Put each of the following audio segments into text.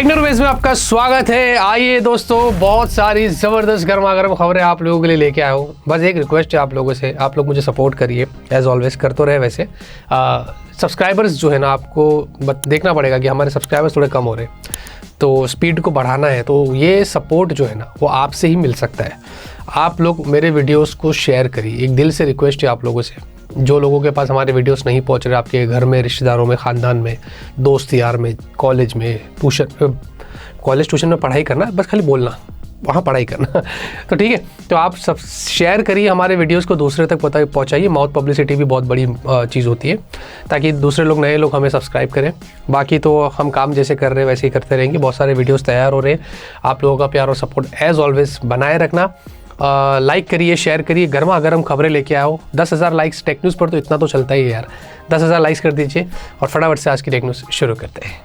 टेक्नोवेज में आपका स्वागत है। आइए दोस्तों, बहुत सारी ज़बरदस्त गर्मा गर्म खबरें आप लोगों के लिए लेके आया हूँ। बस एक रिक्वेस्ट है आप लोगों से, आप लोग मुझे सपोर्ट करिए एज ऑलवेज, कर तो रहे वैसे। सब्सक्राइबर्स जो है ना, आपको देखना पड़ेगा कि हमारे सब्सक्राइबर्स थोड़े कम हो रहे हैं, तो स्पीड को बढ़ाना है। तो ये सपोर्ट जो है ना, वो आपसे ही मिल सकता है। आप लोग मेरे वीडियोस को शेयर करिए, एक दिल से रिक्वेस्ट है आप लोगों से। जो लोगों के पास हमारे वीडियोस नहीं पहुंच रहे, आपके घर में, रिश्तेदारों में, ख़ानदान में, दोस्त यार में, कॉलेज में, ट्यूशन में पढ़ाई करना, बस खाली बोलना, वहाँ पढ़ाई करना तो ठीक है। तो आप सब शेयर करिए हमारे वीडियोस को, दूसरे तक पता पहुँचाइए। माउथ पब्लिसिटी भी बहुत बड़ी चीज़ होती है, ताकि दूसरे लोग, नए लोग हमें सब्सक्राइब करें। बाकी तो हम काम जैसे कर रहे हैं वैसे ही करते रहेंगे। बहुत सारे वीडियोस तैयार हो रहे हैं। आप लोगों का प्यार और सपोर्ट एज ऑलवेज बनाए रखना। लाइक करिए, शेयर करिए, गर्मा गर्म खबरें लेके आओ। 10,000 लाइक्स टेक न्यूज़ पर तो इतना तो चलता ही है यार। 10,000 लाइक्स कर दीजिए और फटाफट से आज की टेक न्यूज़ शुरू करते हैं।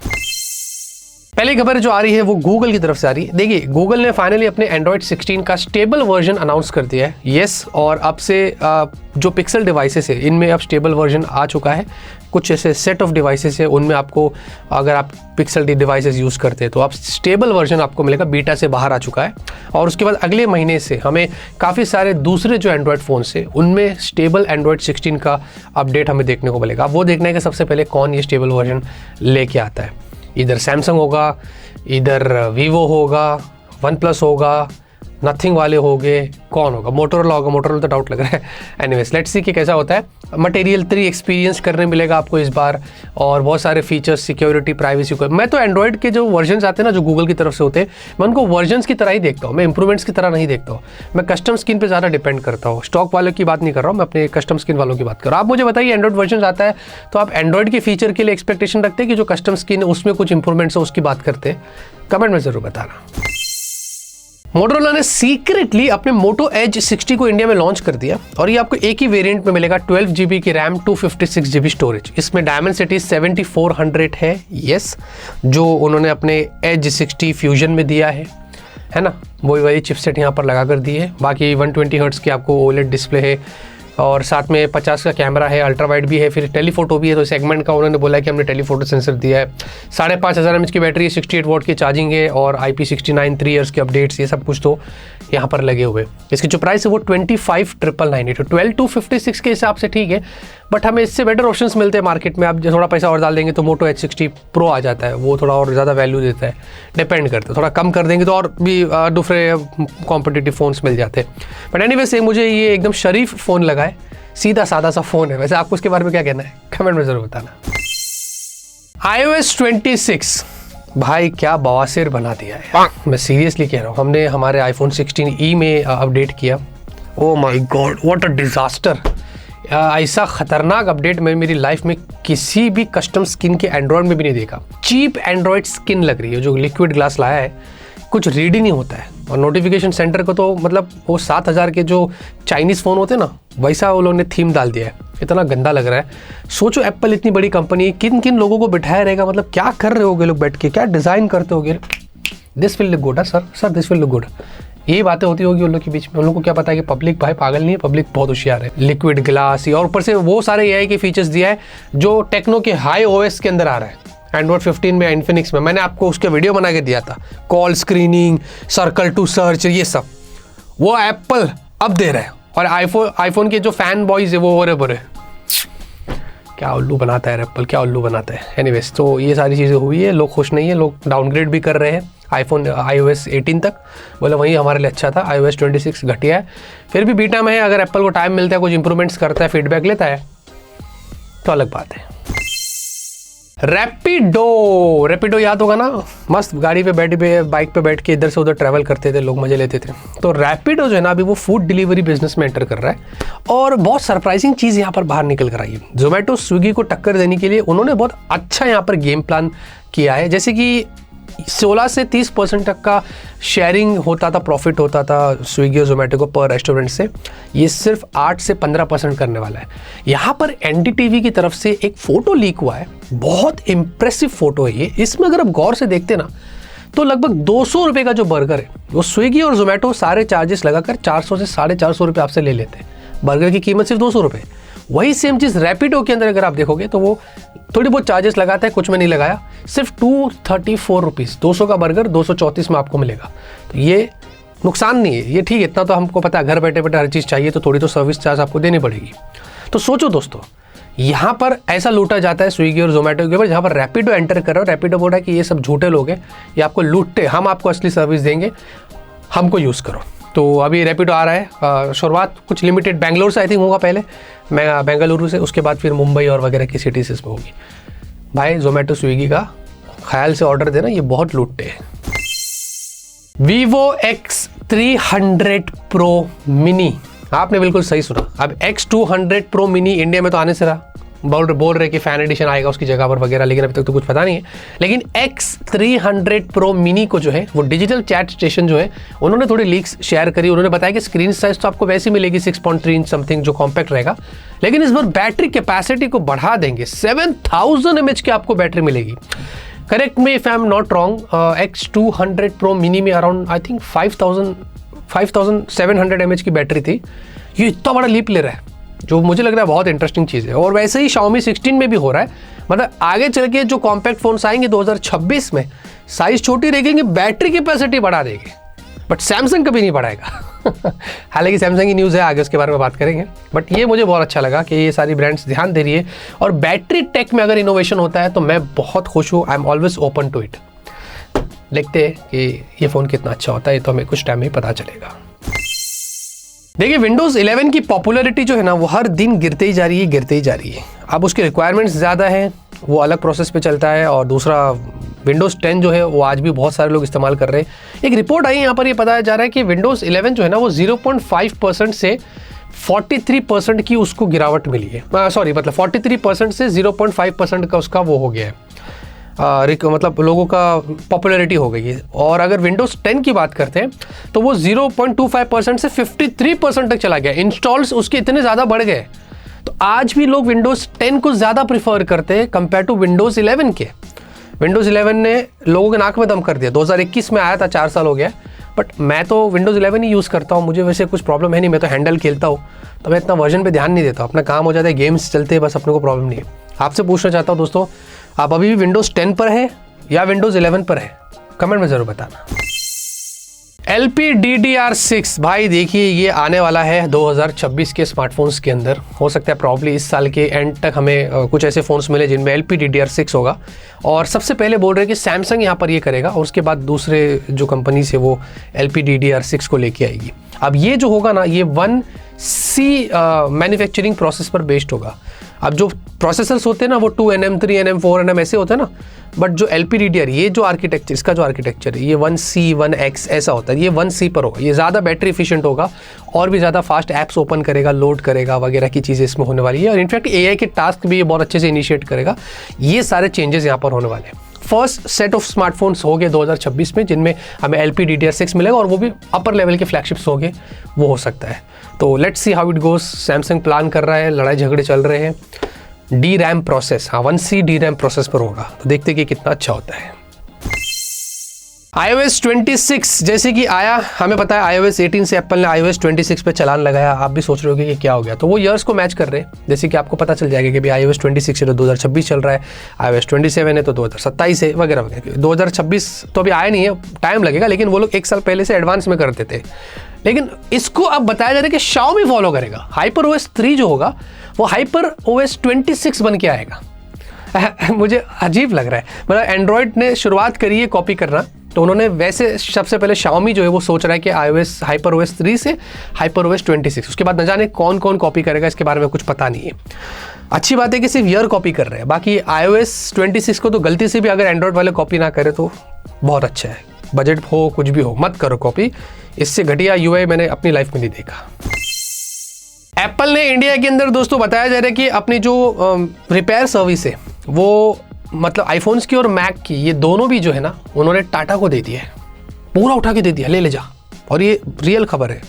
पहली खबर जो आ रही है वो गूगल की तरफ से आ रही है। देखिए, गूगल ने फाइनली अपने एंड्रॉयड 16 का स्टेबल वर्जन अनाउंस कर दिया है। यस, और अब से जो पिक्सल डिवाइसेस है, इनमें अब स्टेबल वर्जन आ चुका है। कुछ ऐसे सेट ऑफ डिवाइसेस है, उनमें आपको, अगर आप पिक्सल डिवाइसेस यूज़ करते हैं तो आप स्टेबल वर्जन आपको मिलेगा। बीटा से बाहर आ चुका है, और उसके बाद अगले महीने से हमें काफ़ी सारे दूसरे जो एंड्रॉयड फ़ोन्स है, उनमें स्टेबल एंड्रॉयड 16 का अपडेट हमें देखने को मिलेगा। अब वो देखना है कि सबसे पहले कौन ये स्टेबल वर्जन लेके आता है। इधर सैमसंग होगा, इधर वीवो होगा, वन प्लस होगा, नथिंग वाले होंगे, कौन होगा? मोटोरोला होगा। मोटोरोला तो डाउट लग रहा है। एनीवेज, लेट्स सी कि कैसा होता है। मटेरियल 3 एक्सपीरियंस करने मिलेगा आपको इस बार, और बहुत सारे फीचर्स, सिक्योरिटी, प्राइवेसी को। मैं तो एंड्रॉयड के जो वर्जन्स आते हैं ना, जो गूगल की तरफ से होते हैं, मैं उनको वर्जन्स की तरह ही देखता हूँ। मैं इंप्रूवमेंट्स की तरह नहीं देखता हूँ। मैं कस्टम स्किन पे ज़्यादा डिपेंड करता हूँ। स्टॉक वालों की बात नहीं कर रहा हूँ, मैं अपने कस्टम स्किन वालों की बात कर रहा हूँ। आप मुझे बताइए, एंड्रॉयड वर्जन आता है तो आप एंड्रॉयड के फीचर के लिए एक्सपेक्टेशन रखते हैं कि जो कस्टम स्किन है उसमें कुछ इंप्रूवमेंट्स है, उसकी बात करते हैं? कमेंट में ज़रूर बताना। मोटोरोला ने सीक्रेटली अपने मोटो एज 60 को इंडिया में लॉन्च कर दिया, और ये आपको एक ही वेरिएंट में मिलेगा। 12 GB की रैम, 256 GB स्टोरेज। इसमें डायमेंसिटी 7400 है। यस, जो उन्होंने अपने एज 60 फ्यूजन में दिया है ना, वही चिपसेट यहाँ पर लगा कर दी है। बाकी 120 हर्ट्ज़ की आपको ओलेड डिस्प्ले है, और साथ में 50 का कैमरा है, अल्ट्रा वाइड भी है, फिर टेलीफोटो भी है। तो सेगमेंट का उन्होंने बोला कि हमने टेलीफोटो सेंसर दिया है। 5500 mAh की बैटरी, 68 वॉट की चार्जिंग है, और IP69 3 ईयर्स के अपडेट्स, ये सब कुछ तो यहाँ पर लगे हुए। इसकी जो प्राइस है वो 25,999 है। तो 12,256 के हिसाब से ठीक है, बट हमें इससे बेटर ऑप्शंस मिलते हैं मार्केट में। आप थोड़ा पैसा और डाल देंगे तो मोटो एच 60 प्रो आ जाता है, वो थोड़ा और ज़्यादा वैल्यू देता है। डिपेंड करता है, थोड़ा कम कर देंगे तो और भी दूसरे कॉम्पिटिटिव फ़ोन्स मिल जाते हैं। बट एनीवे से मुझे ये एकदम शरीफ फ़ोन लगा है, सीधा सादा सा फ़ोन है। वैसे आपको उसके बारे में क्या कहना है, कमेंट में ज़रूर बताना। iOS 26 भाई क्या बवासीर बना दिया है, मैं सीरियसली कह रहा हूँ। हमने हमारे iPhone 16e में अपडेट किया। Oh my God, what a disaster. ऐसा ख़तरनाक अपडेट मैं मेरी लाइफ में किसी भी कस्टम स्किन के एंड्रॉयड में भी नहीं देखा। चीप एंड्रॉयड स्किन लग रही है। जो लिक्विड ग्लास लाया है, कुछ रीड ही नहीं होता है। और नोटिफिकेशन सेंटर को तो मतलब वो 7,000 के जो चाइनीज़ फ़ोन होते हैं ना, वैसा वो लोगों ने थीम डाल दिया है। इतना गंदा लग रहा है। सोचो, एप्पल इतनी बड़ी कंपनी, किन किन लोगों को बिठाया रहेगा, मतलब क्या कर रहे होगे लोग बैठ के, क्या डिज़ाइन करते होगे। This will look good sir this will look good. यही बातें होती होगी उन लोग के बीच में। उन लोगों को क्या पता है कि पब्लिक भाई पागल नहीं है, पब्लिक बहुत होशियार है। लिक्विड ग्लास, और ऊपर से वो सारे AI के फीचर्स दिया है जो टेक्नो के हाई OS के अंदर आ रहा है। एंड्रॉयड 15 में, इन्फिनिक्स में मैंने आपको उसके वीडियो बना के दिया था। Call screening, circle to search, ये सब वो एप्पल अब दे रहा है। और आईफोन के जो फैन बॉयज है वो हो रहे बुरे, क्या उल्लू बनाता है एप्पल, क्या उल्लू बनाता है। एनीवेज, तो ये सारी चीज़ें हुई है। लोग खुश नहीं है, लोग डाउनग्रेड भी कर रहे हैं iOS 18 तक। बोले वही हमारे लिए अच्छा था। iOS 26 घटिया है, फिर भी बीटा में है। अगर एप्पल को टाइम मिलता है, कुछ इंप्रूवमेंट्स करता है, फीडबैक लेता है, तो अलग बात है। रैपिडो याद होगा ना, मस्त गाड़ी पे बाइक पे बैठ के इधर से उधर ट्रैवल करते थे लोग, मजे लेते थे। तो रैपिडो जो है ना, अभी वो फूड डिलीवरी बिजनेस में एंटर कर रहा है, और बहुत सरप्राइजिंग चीज़ यहाँ पर बाहर निकल कर आई है। जोमेटो, स्विगी को टक्कर देने के लिए उन्होंने बहुत अच्छा यहाँ पर गेम प्लान किया है। जैसे कि 16 से 30% तक का शेयरिंग होता था, प्रॉफिट होता था स्विगी और जोमेटो को पर रेस्टोरेंट से। ये सिर्फ 8 से 15% करने वाला है। यहाँ पर NDTV की तरफ से एक फ़ोटो लीक हुआ है, बहुत इम्प्रेसिव फ़ोटो है ये। इसमें अगर आप गौर से देखते ना, तो लगभग 200 रुपये का जो बर्गर है, वो स्विगी और जोमेटो सारे चार्जेस लगाकर 400 से 450 रुपये आपसे ले लेते हैं। बर्गर की कीमत सिर्फ 200 रुपये। वही सेम चीज़ रैपिडो के अंदर अगर आप देखोगे तो वो थोड़ी बहुत चार्जेस लगाता है, कुछ में नहीं लगाया, सिर्फ 234 रुपीज़, 200 का बर्गर 234 में आपको मिलेगा। तो ये नुकसान नहीं है, ये ठीक है, इतना तो हमको पता है, घर बैठे बैठे हर चीज़ चाहिए तो थोड़ी तो सर्विस चार्ज आपको देनी पड़ेगी। तो सोचो दोस्तों, यहाँ पर ऐसा लूटा जाता है स्विगी और जोमेटो के ऊपर, जहाँ पर रैपिडो एंटर कर रहा है, रैपिडो बोल रहा है कि ये सब झूठे लोग हैं, ये आपको लूटते, हम आपको असली सर्विस देंगे, हमको यूज़ करो। तो अभी रैपिडो आ रहा है, शुरुआत कुछ लिमिटेड बैंगलोर से आई थिंक होगा पहले, बेंगलुरु से, उसके बाद फिर मुंबई और वगैरह की सिटीज़ इसमें होगी। भाई जोमेटो स्विगी का ख्याल से ऑर्डर देना, ये बहुत लूटते हैं। Vivo X300 Pro Mini, आपने बिल्कुल सही सुना। अब X200 Pro Mini इंडिया में तो आने से रहा, बोल रहे कि फैन एडिशन आएगा उसकी जगह पर वगैरह, लेकिन अभी तक तो कुछ पता नहीं है। लेकिन X300 Pro Mini को जो है वो डिजिटल चैट स्टेशन जो है, उन्होंने थोड़ी लीक्स शेयर करी। उन्होंने बताया कि स्क्रीन साइज तो आपको वैसी मिलेगी 6.3 इंच समथिंग, जो कॉम्पैक्ट रहेगा, लेकिन इस बार बैटरी कैपेसिटी को बढ़ा देंगे, 7000 mAh की आपको बैटरी मिलेगी। Correct me if I am not wrong, X200 Pro Mini में अराउंड आई थिंक 5700 mAh की बैटरी थी। ये इतना बड़ा लीप ले रहा है, जो मुझे लग रहा है बहुत इंटरेस्टिंग चीज़ है। और वैसे ही Xiaomi 16 में भी हो रहा है, मतलब आगे चल के जो कॉम्पैक्ट फोन्स आएंगे 2026 में, साइज छोटी रहेगी, बैटरी कैपेसिटी बढ़ा देंगे, बट सैमसंग कभी नहीं बढ़ाएगा। हालांकि सैमसंग की न्यूज़ है, आगे उसके बारे में बात करेंगे, बट ये मुझे बहुत अच्छा लगा कि ये सारी ब्रांड्स ध्यान दे रही है। और बैटरी टेक में अगर इनोवेशन होता है तो मैं बहुत खुश हूँ, I am always open to it. देखते हैं कि ये फ़ोन कितना अच्छा होता है, तो हमें कुछ टाइम में पता चलेगा। देखिए, विंडोज़ 11 की पॉपुलैरिटी जो है ना, वो हर दिन गिरते ही जा रही है। अब उसके रिक्वायरमेंट्स ज़्यादा है, वो अलग प्रोसेस पे चलता है, और दूसरा विंडोज़ 10 जो है वो आज भी बहुत सारे लोग इस्तेमाल कर रहे हैं। एक रिपोर्ट आई यहाँ पर, ये बताया जा रहा है कि विंडोज़ 11 जो है ना, वो 0.5% से 43% की उसको गिरावट मिली है। मतलब 43% से 0.5% का उसका वो हो गया है, मतलब लोगों का पॉपुलैरिटी हो गई है। और अगर विंडोज़ 10 की बात करते हैं तो वो 0.25% से 53% तक चला गया। इंस्टॉल्स उसके इतने ज़्यादा बढ़ गए, तो आज भी लोग विंडोज़ 10 को ज़्यादा प्रीफर करते हैं कंपेयर टू विंडोज़ 11 के। विंडोज़ 11 ने लोगों के नाक में दम कर दिया, 2021 में आया था, 4 साल हो गया, बट मैं तो विंडोज़ 11 ही यूज़ करता हूँ, मुझे वैसे कुछ प्रॉब्लम है नहीं, मैं तो हैंडल खेलता हूँ, तो मैं इतना वर्जन पे ध्यान नहीं देता, अपना काम हो जाता है, गेम्स चलते हैं, बस अपने को प्रॉब्लम नहीं है। आपसे पूछना चाहता हूँ दोस्तों, आप अभी भी विंडोज़ 10 पर है या विंडोज़ 11 पर है? कमेंट में ज़रूर बताना। LPDDR6 भाई देखिए, ये आने वाला है 2026 के स्मार्टफोन्स के अंदर। हो सकता है प्रॉब्ली इस साल के एंड तक हमें कुछ ऐसे फ़ोन्स मिले जिनमें LPDDR6 होगा। और सबसे पहले बोल रहे हैं कि सैमसंग यहाँ पर ये करेगा, और उसके बाद दूसरे जो कंपनी से वो LPDDR6 को लेके आएगी। अब ये जो होगा ना, ये 1C मैन्युफैक्चरिंग प्रोसेस पर बेस्ड होगा। अब जो प्रोसेसर्स होते हैं ना, वो 2nm 3nm 4nm ऐसे होते हैं ना, बट जो LPDDR, ये जो आर्किटेक्चर, इसका जो आर्किटेक्चर है, ये 1C 1X ऐसा होता है, ये 1C पर होगा। ये ज़्यादा बैटरी एफिशिएंट होगा, और भी ज़्यादा फास्ट ऐप्स ओपन करेगा, लोड करेगा वगैरह की चीज़ें इसमें होने वाली है। और इनफैक्ट AI के टास्क भी ये बहुत अच्छे से इनिशिएट करेगा। ये सारे चेंजेस यहाँ पर होने वाले हैं। फर्स्ट सेट ऑफ स्मार्टफोन्स हो गए 2026 में, जिनमें हमें LPDDR6 मिलेगा, और वो भी अपर लेवल के फ्लैगशिप्स हो गए, वो हो सकता है। तो let's see how it goes. Samsung plan कर रहा है, लड़ाई झगड़े चल रहे हैं। DRAM प्रोसेस, हाँ 1C DRAM प्रोसेस पर होगा, तो देखते हैं कि कितना अच्छा होता है। iOS 26 जैसे कि आया, हमें पता है iOS 18 से एप्पल ने iOS 26 पे चलान लगाया। आप भी सोच रहे होगे कि क्या हो गया, तो वो ईयर्स को मैच कर रहे हैं। जैसे कि आपको पता चल जाएगा कि भाई iOS 26 है तो 2026 चल रहा है, iOS 27 है तो 2027 है वगैरह वगैरह। 2026 तो अभी आया नहीं है, टाइम लगेगा, लेकिन वो लोग एक साल पहले से एडवांस में करते थे। लेकिन इसको अब बताया जा रहा है कि Xiaomi फॉलो करेगा। HyperOS 3 जो होगा वो HyperOS 26 बन के आएगा। मुझे अजीब लग रहा है, मतलब एंड्रॉयड ने शुरुआत करी है कॉपी करना, तो उन्होंने वैसे सबसे पहले Xiaomi जो है वो सोच रहा है कि HyperOS 3 से HyperOS 26, उसके बाद न जाने कौन कौन कॉपी करेगा, इसके बारे में कुछ पता नहीं है। अच्छी बात है कि सिर्फ ईयर कॉपी कर रहे हैं, बाकी iOS 26 को तो गलती से भी अगर एंड्रॉयड वाले कॉपी ना करे तो बहुत अच्छा है। बजट हो कुछ भी हो, मत करो कॉपी, इससे घटिया UI मैंने अपनी लाइफ में नहीं देखा। एप्पल ने इंडिया के अंदर दोस्तों बताया जा रहा है कि अपनी जो रिपेयर सर्विस है वो, मतलब आईफोन्स की और मैक की, ये दोनों भी जो है ना, उन्होंने टाटा को दे दिया है, पूरा उठा के दे दिया, ले जा। और ये रियल खबर है,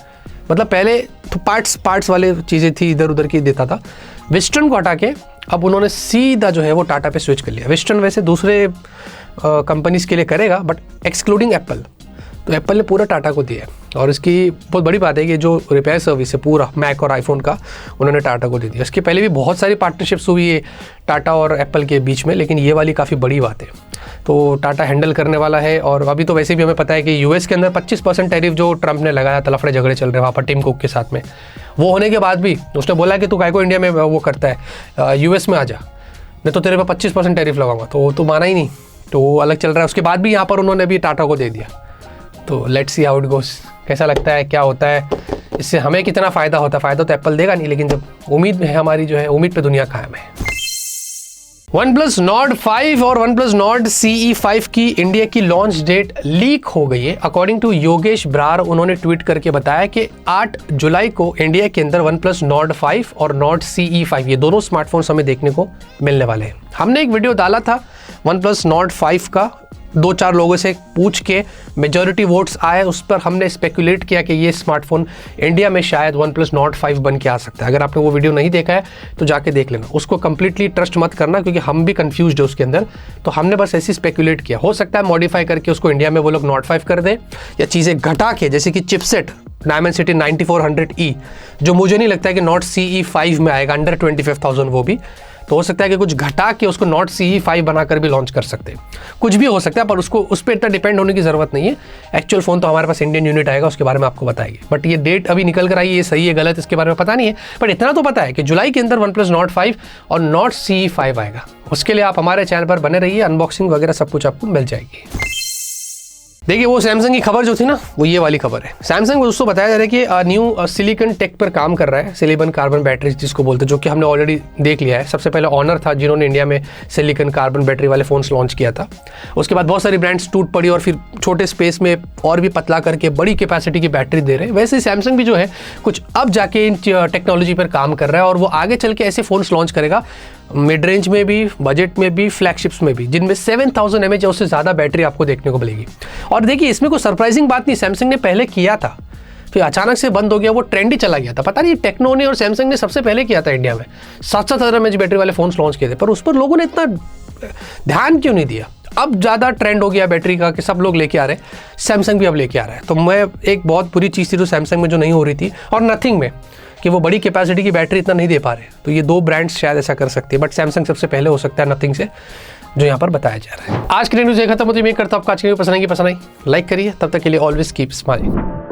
मतलब पहले तो पार्ट्स वाले चीज़ें थी, इधर उधर की देता था, वेस्टर्न को हटा के अब उन्होंने सीधा जो है वो टाटा पे स्विच कर लिया। वेस्टर्न वैसे दूसरे कंपनीज के लिए करेगा, बट एक्सक्लूडिंग एप्पल। तो एप्पल ने पूरा टाटा को दिया है। और इसकी बहुत बड़ी बात है कि जो रिपेयर सर्विस है पूरा मैक और आईफोन का उन्होंने टाटा को दे दिया। इसके पहले भी बहुत सारी पार्टनरशिप्स हुई है टाटा और एप्पल के बीच में, लेकिन ये वाली काफ़ी बड़ी बात है। तो टाटा हैंडल करने वाला है। और अभी तो वैसे भी हमें पता है कि यूएस के अंदर 25% टैरिफ जो ट्रंप ने लगाया था, लफड़े झगड़े चल रहे हैं वहाँ पर टिम कुक के साथ में, वो होने के बाद भी उसने बोला कि तू काय को इंडिया में वो करता है, यूएस में आ जा, नहीं तो तेरे पे 25% टैरिफ लगाऊंगा। तो माना ही नहीं, तो वो अलग चल रहा है। उसके बाद भी यहाँ पर उन्होंने भी टाटा को दे दिया। तो let's see how it goes, कैसा लगता है, क्या होता है, इससे हमें कितना फ़ायदा होता है। फ़ायदा तो एप्पल देगा नहीं, लेकिन जब उम्मीद में है हमारी जो है, उम्मीद पे दुनिया कायम है। OnePlus Nord 5 और OnePlus Nord CE 5 की इंडिया की लॉन्च डेट लीक हो गई है। अकॉर्डिंग टू योगेश ब्रार, उन्होंने ट्वीट करके बताया कि 8 जुलाई को इंडिया के अंदर OnePlus Nord 5 और Nord CE 5 ये दोनों स्मार्टफोन्स हमें देखने को मिलने वाले हैं। हमने एक वीडियो डाला था OnePlus Nord 5 का, 2-4 लोगों से पूछ के मेजॉरिटी वोट्स आए, उस पर हमने स्पेकुलेट किया कि ये स्मार्टफोन इंडिया में शायद OnePlus Nord 5 बन के आ सकता है। अगर आपने वो वीडियो नहीं देखा है तो जाके देख लेना, उसको कंप्लीटली ट्रस्ट मत करना क्योंकि हम भी कंफ्यूज्ड है उसके अंदर। तो हमने बस ऐसे स्पेकुलेट किया, हो सकता है मॉडिफाई करके उसको इंडिया में वो लोग Nord 5 कर दें, या चीज़ें घटा के, जैसे कि चिपसेट Dimensity 9400E जो मुझे नहीं लगता है कि Nord CE 5 में आएगा, अंडर 25,000 वो भी, तो हो सकता है कि कुछ घटा के उसको Nord CE 5 बनाकर भी लॉन्च कर सकते हैं। कुछ भी हो सकता है, पर उसको उस पर इतना डिपेंड होने की ज़रूरत नहीं है। एक्चुअल फ़ोन तो हमारे पास इंडियन यूनिट आएगा, उसके बारे में आपको बताएंगे। बट ये डेट अभी निकल कर आई, ये सही है गलत इसके बारे में पता नहीं है, बट इतना तो पता है कि जुलाई के अंदर OnePlus Nord 5 और Nord CE 5 आएगा। उसके लिए आप हमारे चैनल पर बने रहिए, अनबॉक्सिंग वगैरह सब कुछ आपको मिल जाएगी। देखिए, वो सैमसंग की खबर जो थी ना, वो ये वाली खबर है। सैमसंग को दोस्तों बताया जा रहा है कि न्यू सिलिकॉन टेक पर काम कर रहा है, सिलिकॉन कार्बन बैटरी जिसको बोलते हैं, जो कि हमने ऑलरेडी देख लिया है। सबसे पहले ऑनर था जिन्होंने इंडिया में सिलिकॉन कार्बन बैटरी वाले फ़ोन्स लॉन्च किया था। उसके बाद बहुत सारी ब्रांड्स टूट पड़ी और फिर छोटे स्पेस में और भी पतला करके बड़ी कैपेसिटी की बैटरी दे रहे हैं। वैसे सैमसंग भी जो है कुछ अब जाके इन टेक्नोलॉजी पर काम कर रहा है और वो आगे चल के ऐसे फ़ोन्स लॉन्च करेगा, मिड रेंज में भी, बजट में भी, फ्लैगशिप्स में भी, जिनमें 7000 mAh या उससे ज़्यादा बैटरी आपको देखने को मिलेगी। और देखिए, इसमें कोई सरप्राइजिंग बात नहीं, सैमसंग ने पहले किया था, फिर अचानक से बंद हो गया, वो ट्रेंड ही चला गया था। पता नहीं टेक्नो ने और सैमसंग ने सबसे पहले किया था इंडिया में, 7,000 mAh बैटरी वाले फ़ोन्स लॉन्च किए थे, पर उस पर लोगों ने इतना ध्यान क्यों नहीं दिया। अब ज़्यादा ट्रेंड हो गया बैटरी का कि सब लोग लेके आ रहे हैं, सैमसंग भी अब लेके आ रहा है। तो मैं एक बहुत बुरी चीज़ थी जो सैमसंग में जो नहीं हो रही थी, और नथिंग में कि वो बड़ी कैपेसिटी की बैटरी इतना नहीं दे पा रहे। तो ये 2 ब्रांड्स शायद ऐसा कर सकते हैं, बट सैमसंग सबसे पहले हो सकता है नथिंग से, जो यहाँ पर बताया जा रहा है। आज की न्यूज़ खत्म होती है। मैं करता हूँ आपको आज की न्यूज़ पसंद आई, लाइक करिए। तब तक के लिए ऑलवेज कीप स्माइलिंग।